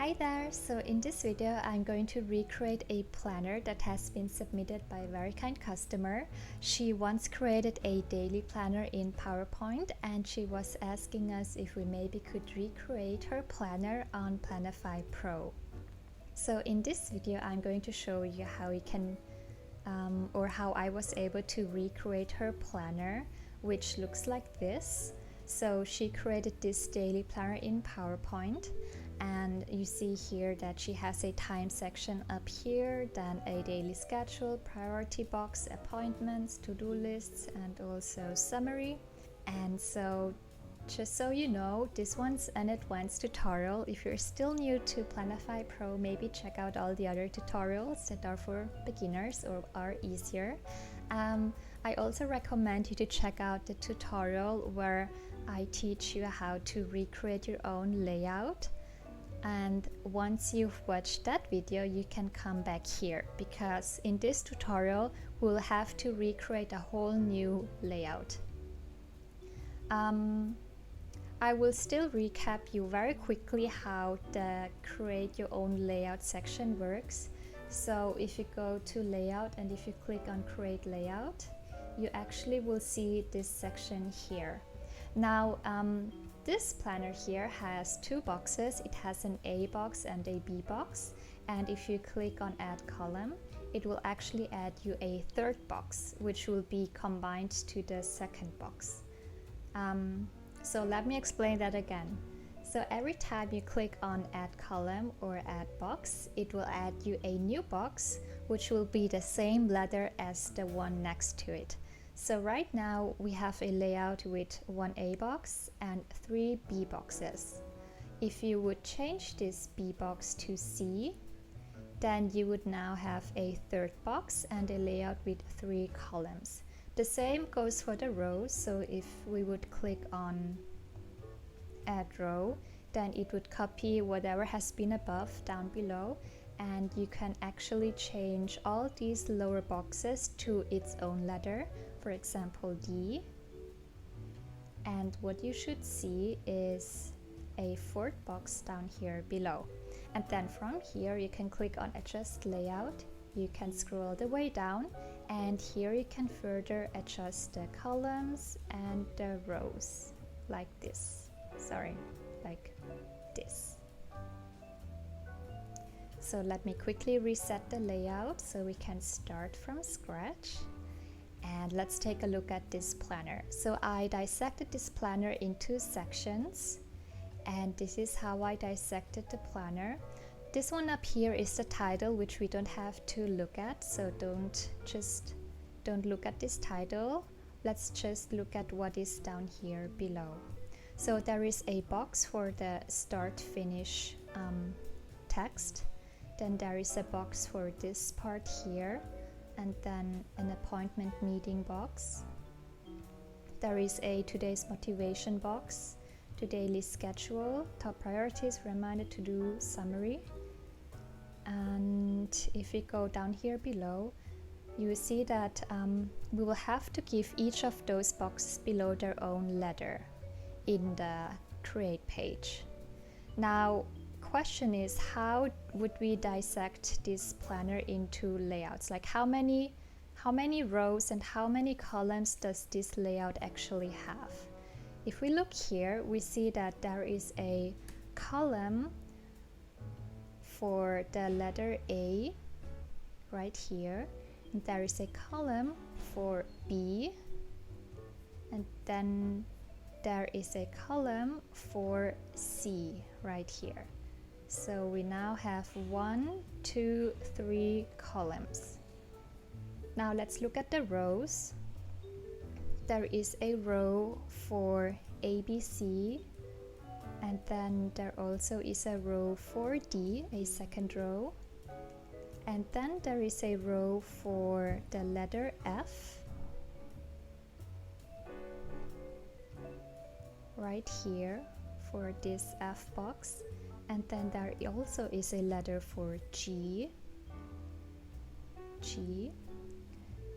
Hi there! So in this video I'm going to recreate a planner that has been submitted by a very kind customer. She once created a daily planner in PowerPoint and she was asking us if we maybe could recreate her planner on Planify Pro. So in this video I'm going to show you how you can how I was able to recreate her planner, which looks like this. So she created this daily planner in PowerPoint, and you see here that she has a time section up here, then a daily schedule, priority box, appointments, to-do lists, and also summary. And so just so you know, this one's an advanced tutorial. If you're still new to Planify Pro, maybe check out all the other tutorials that are for beginners or are easier. I also recommend you to check out the tutorial where I teach you how to recreate your own layout. And once you've watched that video, you can come back here, because in this tutorial we'll have to recreate a whole new layout. I will still recap you very quickly how the create your own layout section works. So if you go to layout and if you click on create layout, you actually will see this section here. Now this planner here has two boxes. It has an A box and a B box, and if you click on add column, it will actually add you a third box, which will be combined to the second box. So let me explain that again. So every time you click on add column or add box, it will add you a new box, which will be the same letter as the one next to it. So right now we have a layout with one A box and three B boxes. If you would change this B box to C, then you would now have a third box and a layout with three columns. The same goes for the rows. So if we would click on add row, then it would copy whatever has been above down below, and you can actually change all these lower boxes to its own letter, for example D. And what you should see is a fourth box down here below. And then from here you can click on adjust layout, you can scroll the way down, and here you can further adjust the columns and the rows like this. Like this. So let me quickly reset the layout so we can start from scratch. And let's take a look at this planner. So I dissected this planner into sections, and this is how I dissected the planner. This one up here is the title, which we don't have to look at, so don't look at this title. Let's just look at what is down here below. So there is a box for the start finish text, then there is a box for this part here, and then an appointment meeting box. There is a today's motivation box, to daily schedule, top priorities, reminder, to do, summary. And if we go down here below, you will see that we will have to give each of those boxes below their own letter in the create page. Now question is, how would we dissect this planner into layouts? Like how many rows and how many columns does this layout actually have? If we look here, we see that there is a column for the letter A right here, and there is a column for B, and then there is a column for C right here. So we now have 1, 2, 3 columns. Now let's look at the rows. There is a row for ABC, and then there also is a row for D, a second row, and then there is a row for the letter F right here for this F box, and then there also is a letter for G,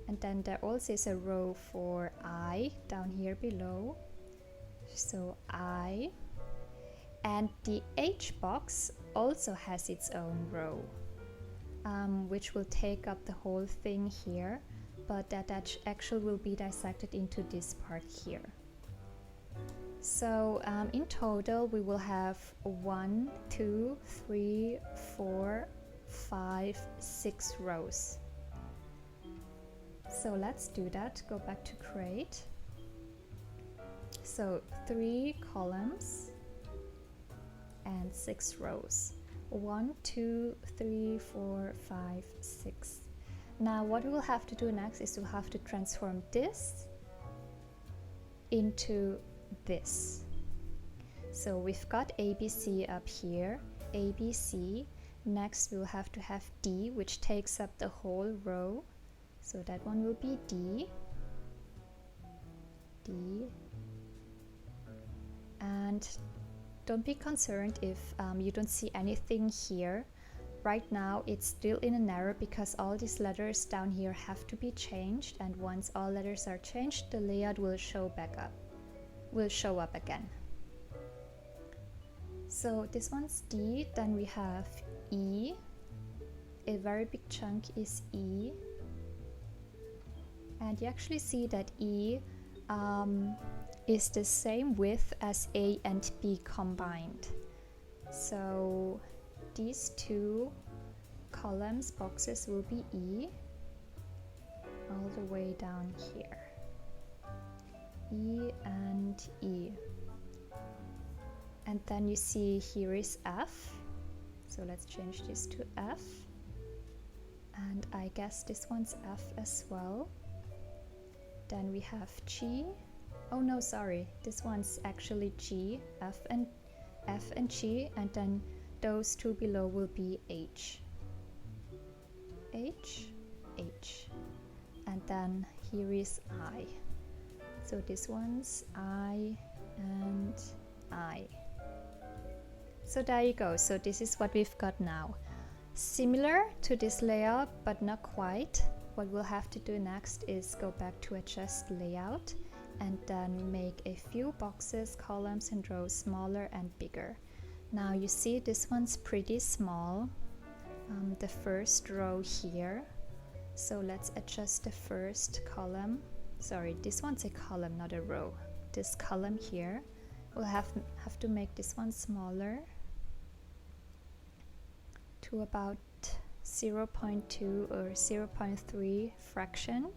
and then there also is a row for I down here below, so I, And the H box also has its own row, which will take up the whole thing here, but that actually will be dissected into this part here. So in total we will have 1, 2, 3, 4, 5, 6 rows. So let's do that. Go back to create. So 3 columns and 6 rows. 1, 2, 3, 4, 5, 6. Now what we will have to do next is we'll have to transform this into this. So we've got ABC up here, ABC. Next we'll have to have D, which takes up the whole row. So that one will be D. D. And don't be concerned if you don't see anything here. Right now it's still in an error because all these letters down here have to be changed, and once all letters are changed, the layout will show up again. So this one's D, then we have E. A very big chunk is E. And you actually see that E is the same width as A and B combined. So these two columns, boxes, will be E all the way down here. E and E. And then you see here is F. So let's change this to F. And I guess this one's F as well. Then we have G. Oh no, sorry, this one's actually G, F and G, and then those two below will be H. H, H. And then here is I. So this one's I and I. So there you go. So this is what we've got now. Similar to this layout, but not quite. What we'll have to do next is go back to adjust layout and then make a few boxes, columns and rows smaller and bigger. Now you see this one's pretty small, the first row here. So let's adjust the first column. Sorry, this one's a column, not a row. This column here, we'll have to make this one smaller to about 0.2 or 0.3 fraction.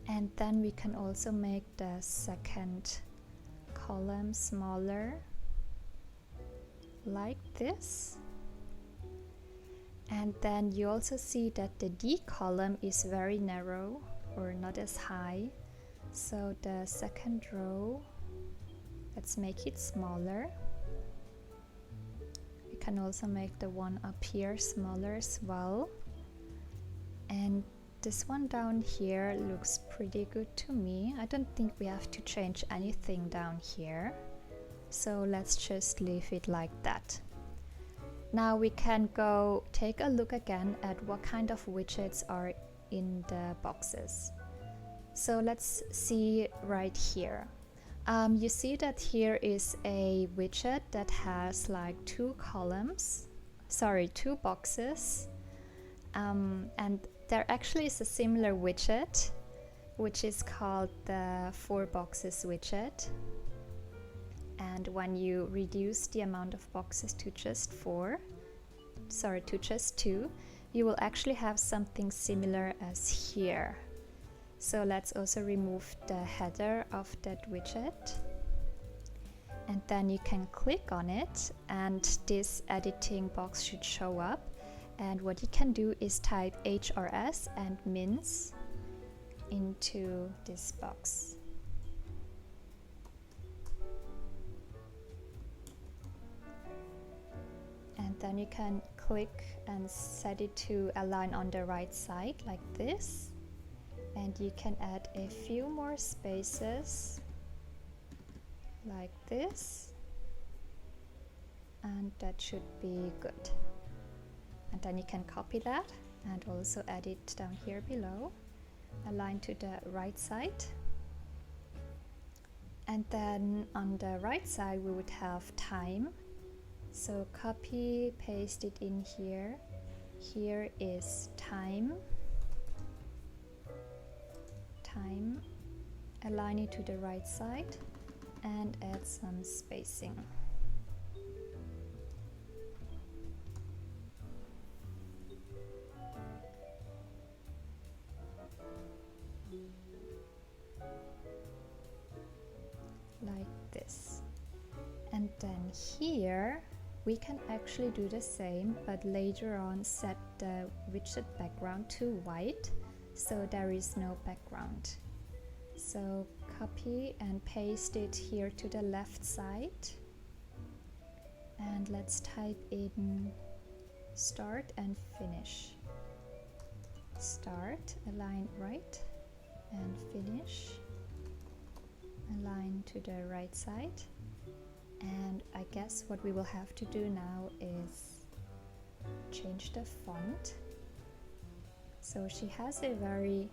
And then we can also make the second column smaller like this. And then you also see that the D column is very narrow or not as high. So the second row, let's make it smaller. We can also make the one up here smaller as well. And this one down here looks pretty good to me. I don't think we have to change anything down here. So let's just leave it like that. Now we can go take a look again at what kind of widgets are in the boxes. So let's see right here. You see that here is a widget that has like two boxes. And there actually is a similar widget, which is called the 4 boxes widget. And when you reduce the amount of boxes to just 2, you will actually have something similar as here. So let's also remove the header of that widget. And then you can click on it and this editing box should show up. And what you can do is type HRS and mince into this box. And then you can click and set it to align on the right side like this. And you can add a few more spaces like this. And that should be good. And then you can copy that and also add it down here below. Align to the right side. And then on the right side we would have time. So copy, paste it in here. Here is time. Time. Align it to the right side and add some spacing. Like this. And then here we can actually do the same, but later on set the widget background to white so there is no background. So copy and paste it here to the left side, and let's type in start and finish. Start, align right, and finish, align to the right side. And I guess what we will have to do now is change the font. So she has a very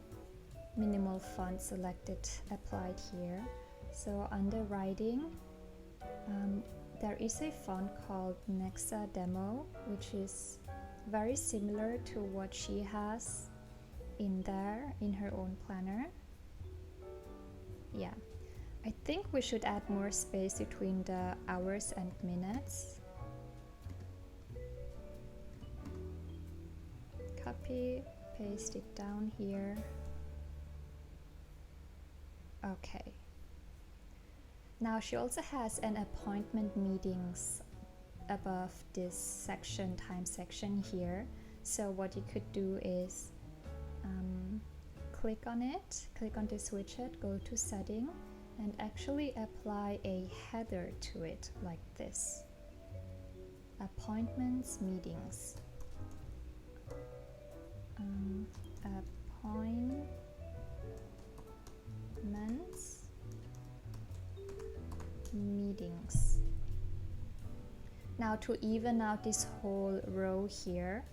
minimal font selected, applied here. So under writing, there is a font called Nexa Demo, which is very similar to what she has in there in her own planner. Yeah, I think we should add more space between the hours and minutes. Copy, paste it down here. Okay. Now she also has an appointment meetings above this section, time section here. So what you could do is click on it, click on this widget, go to setting, and actually apply a header to it like this. Appointments, meetings. Appointments, meetings. Now to even out this whole row here,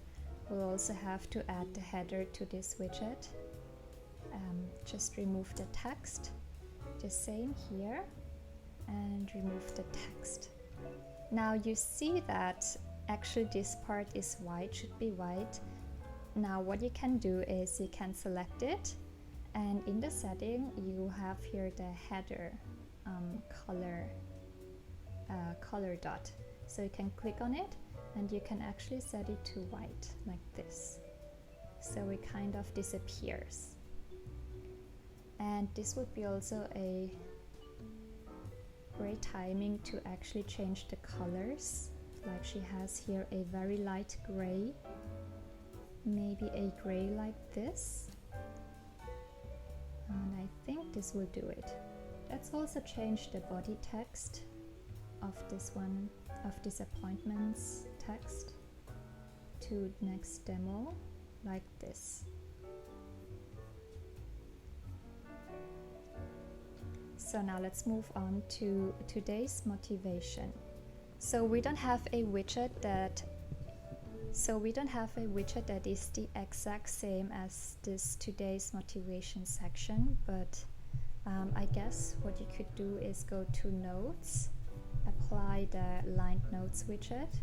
we'll also have to add the header to this widget. Just remove the text, the same here, and remove the text. Now you see that actually this part is white, should be white. Now what you can do is you can select it, and in the setting you have here the header color dot. So you can click on it and you can actually set it to white like this. So it kind of disappears. And this would be also a great timing to actually change the colors. Like she has here a very light gray, maybe a gray like this. And I think this will do it. Let's also change the body text of this one, of this appointments text to next demo like this. So now let's move on to today's motivation. So we don't have a widget that is the exact same as this today's motivation section, but I guess what you could do is go to notes, apply the lined notes widget,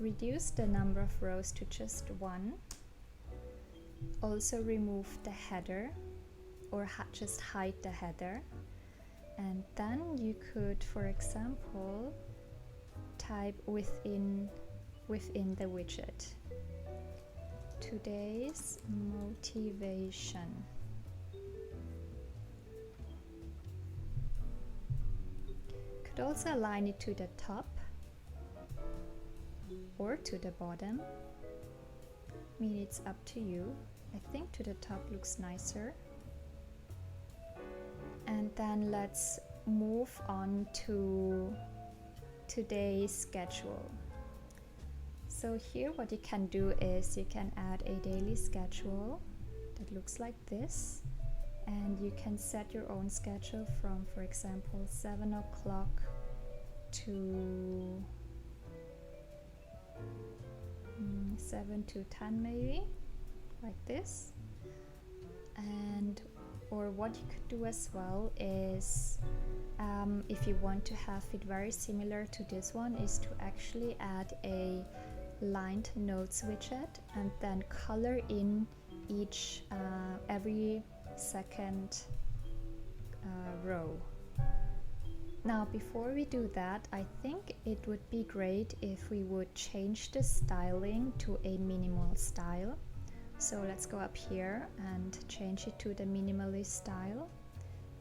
reduce the number of rows to just one, also remove the header or just hide the header, and then you could, for example, type within the widget today's motivation. Could also align it to the top or to the bottom. I mean, it's up to you. I think to the top looks nicer. And then let's move on to today's schedule. So here what you can do is you can add a daily schedule that looks like this, and you can set your own schedule from, for example, 7 o'clock to 7 to 10 maybe, like this. And or what you could do as well is if you want to have it very similar to this one, is to actually add a lined notes widget and then color in each every second row. Now before we do that, I think it would be great if we would change the styling to a minimal style. So let's go up here and change it to the minimalist style,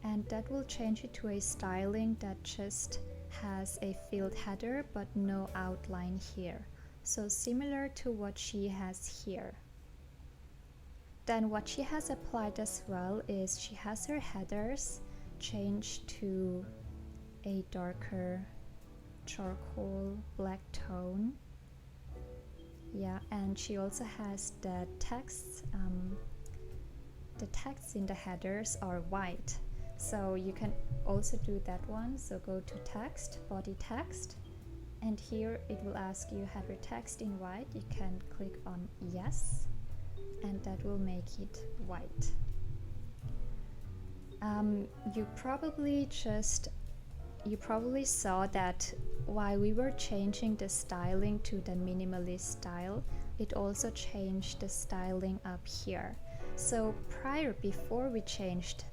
and that will change it to a styling that just has a filled header but no outline here. So similar to what she has here. Then what she has applied as well is she has her headers changed to a darker charcoal black tone. Yeah, and she also has the texts. The texts in the headers are white, so you can also do that one. So go to text, body text, and here it will ask you header text in white. You can click on yes, and that will make it white. You probably saw that while we were changing the styling to the minimalist style, it also changed the styling up here. So before we changed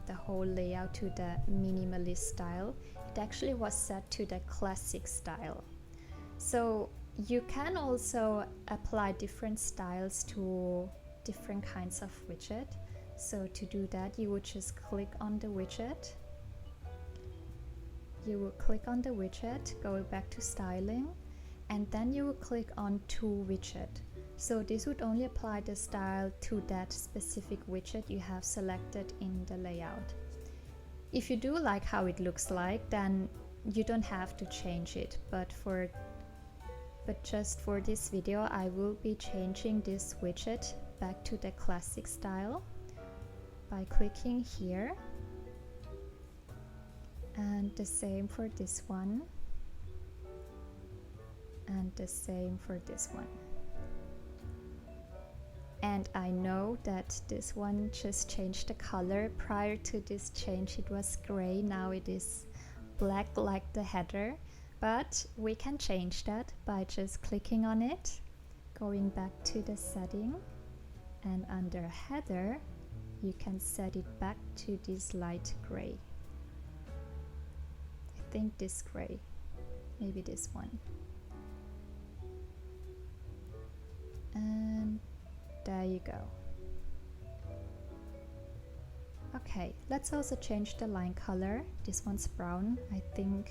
the whole layout to the minimalist style, it actually was set to the classic style. So you can also apply different styles to different kinds of widget. So to do that, you would just click on the widget. You will click on the widget, go back to styling, and then you will click on to widget. So this would only apply the style to that specific widget you have selected in the layout. If you do like how it looks like, then you don't have to change it, but just for this video I will be changing this widget back to the classic style by clicking here. And the same for this one, and the same for this one. And I know that this one just changed the color. Prior to this change it was gray, now it is black like the header, but we can change that by just clicking on it, going back to the setting, and under header you can set it back to this light gray. I think this gray, maybe this one, and there you go. Okay, let's also change the line color. This one's brown. I think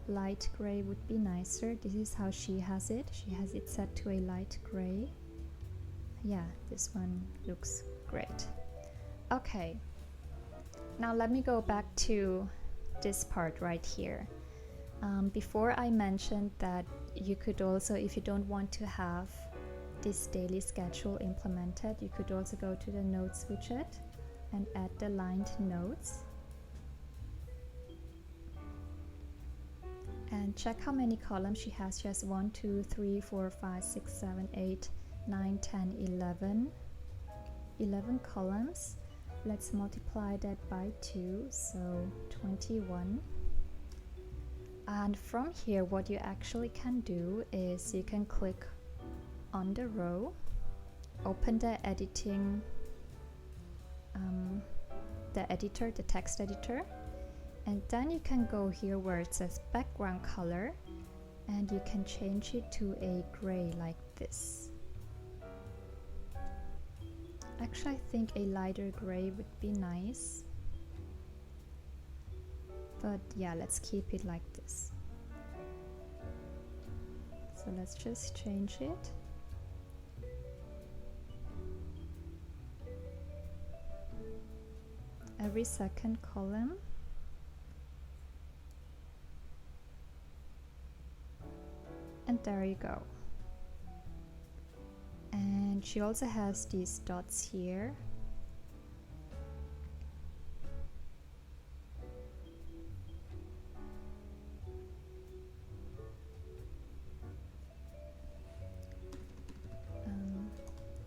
light gray would be nicer. This is how she has it. She has it set to a light gray. Yeah, this one looks great. Okay, now let me go back to this part right here. Before I mentioned that you could also, if you don't want to have this daily schedule implemented, you could also go to the notes widget and add the lined notes and check how many columns she has. She has 1, 2, 3, 4, 5, 6, 7, 8, 9, 10, 11 columns. Let's multiply that by 2, so 21. And from here what you actually can do is you can click on the row, open the editing, the text editor, and then you can go here where it says background color and you can change it to a gray like this. Actually, I think a lighter gray would be nice, but yeah, let's keep it like this. So let's just change it. Every second column. And there you go. And she also has these dots here.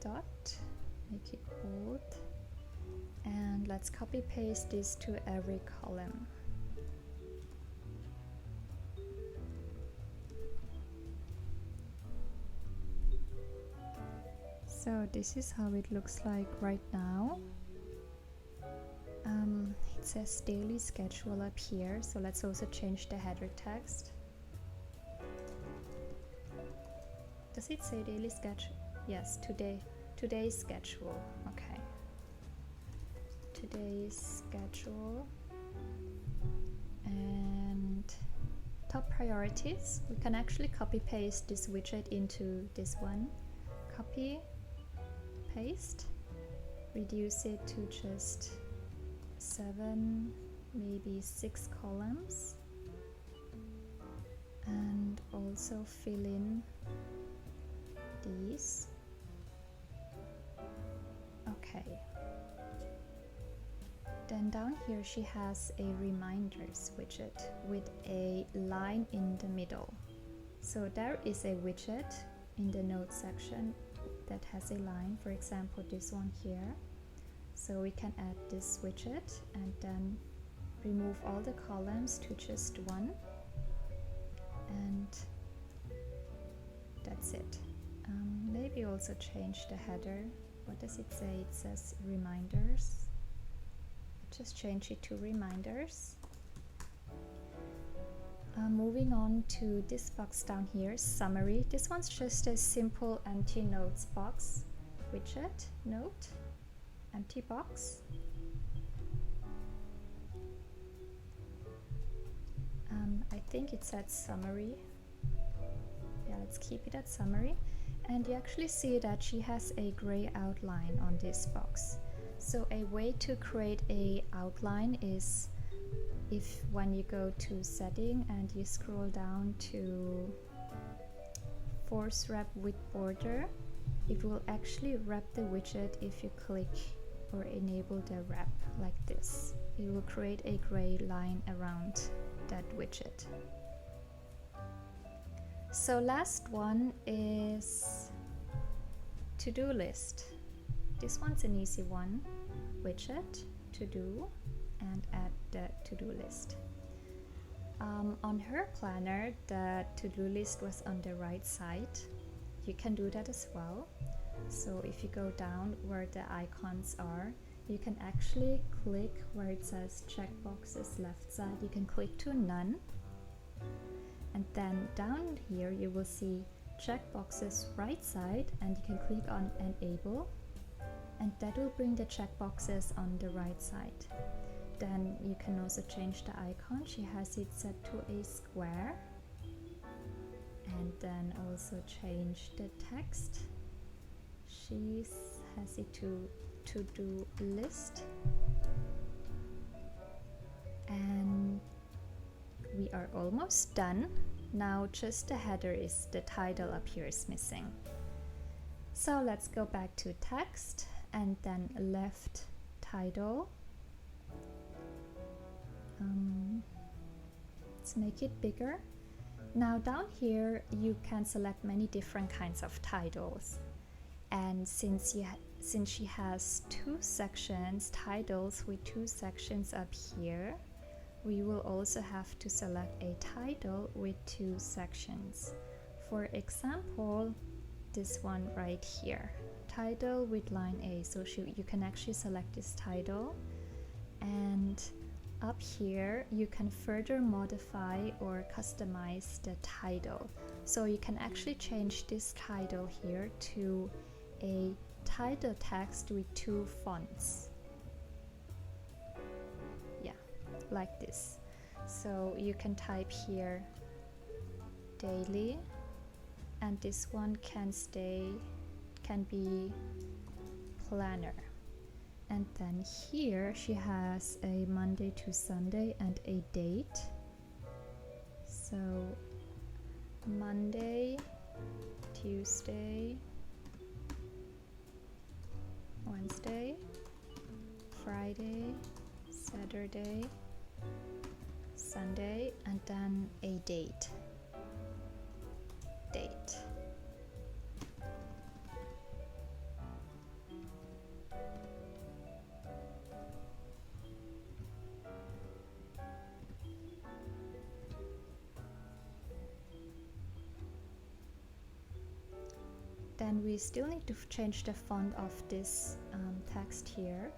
Dot, make it bold. And let's copy paste this to every column. So this is how it looks like right now. It says daily schedule up here, so let's also change the header text. Does it say daily schedule? Yes, today's schedule. Okay. Today's schedule. And top priorities. We can actually copy paste this widget into this one. Copy, paste, reduce it to just 7, maybe 6 columns, and also fill in these. Okay. Then down here she has a reminders widget with a line in the middle. So there is a widget in the notes section that has a line, for example this one here. So we can add this widget and then remove all the columns to just one, and that's it. Maybe also change the header. What does it say? It says reminders. Just change it to reminders. Moving on to this box down here, summary. This one's just a simple empty notes box. Widget, note, empty box. I think it said summary. Yeah, let's keep it at summary. And you actually see that she has a gray outline on this box. So a way to create a outline is if when you go to setting and you scroll down to force wrap with border, it will actually wrap the widget if you click or enable the wrap like this. It will create a gray line around that widget. So last one is to-do list. This one's an easy one. Widget, to-do, and add the to-do list. On her planner, the to-do list was on the right side. You can do that as well. So if you go down where the icons are, you can actually click where it says checkboxes left side. You can click to none. And then down here you will see checkboxes right side, and you can click on enable, and that will bring the checkboxes on the right side. Then you can also change the icon. She has it set to a square, and then also change the text. She has it to-do list, and we are almost done. Now just the header is the title up here is missing. So let's go back to text and then left title. Let's make it bigger. Now down here you can select many different kinds of titles, and since she has two sections, titles with two sections up here, we will also have to select a title with two sections. For example, this one right here, title with line A. So you can actually select this title, and up here you can further modify or customize the title. So you can actually change this title here to a title text with two fonts. Like this. So you can type here daily, and this one can be planner. And then here she has a Monday to Sunday and a date. So Monday, Tuesday, Wednesday, Friday, Saturday, Sunday, and then a date. then we still need to change the font of this text here.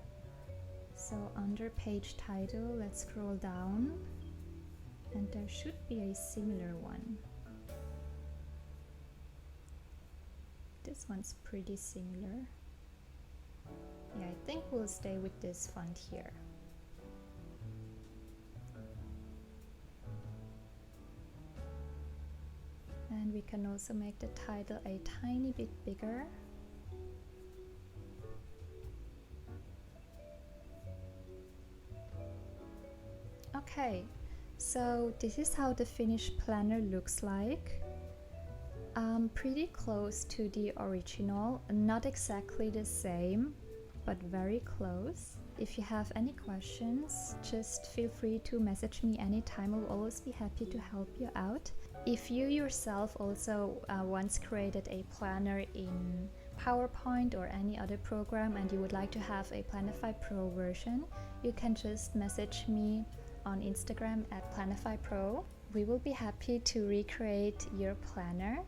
So under page title, let's scroll down, and there should be a similar one. This one's pretty similar. Yeah, I think we'll stay with this font here. And we can also make the title a tiny bit bigger. Okay, so this is how the finished planner looks like. Pretty close to the original, not exactly the same, but very close. If you have any questions, just feel free to message me anytime. I'll always be happy to help you out. If you yourself also once created a planner in PowerPoint or any other program and you would like to have a Planify Pro version, you can just message me on Instagram at Planify Pro. We will be happy to recreate your planner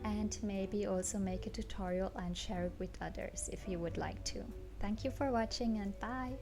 and maybe also make a tutorial and share it with others if you would like to. Thank you for watching, and bye!